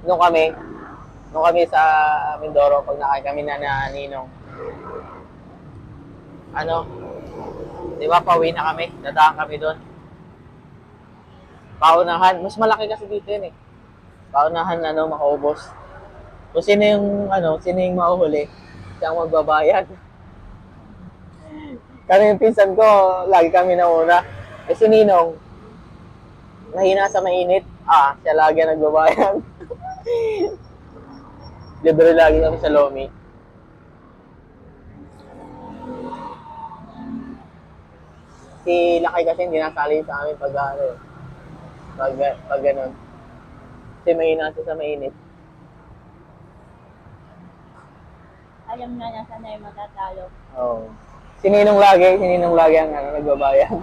Nung kami, nung kami sa Mindoro, pag nakain kami na Ninong, ano, di ba, pauwi na kami, dadaan kami doon. Paunahan, mas malaki kasi dito yun eh. Paunahan, makaubos. Kung sino yung mahuhuli, siya ang magbabayad. Kami yung pinsan ko, lagi kami nauna. Eh si Ninong, nahina sa mainit, siya lagi ang nagbabayad. Libre lagi kami sa Lomi. Si Lakay kasi hindi nasali sa amin pag ano, pag ganun. Kasi mahina siya sa mainit. Alam na nasa na yung matatalo. Oo. Si Ninong lagi ang nagbabayad.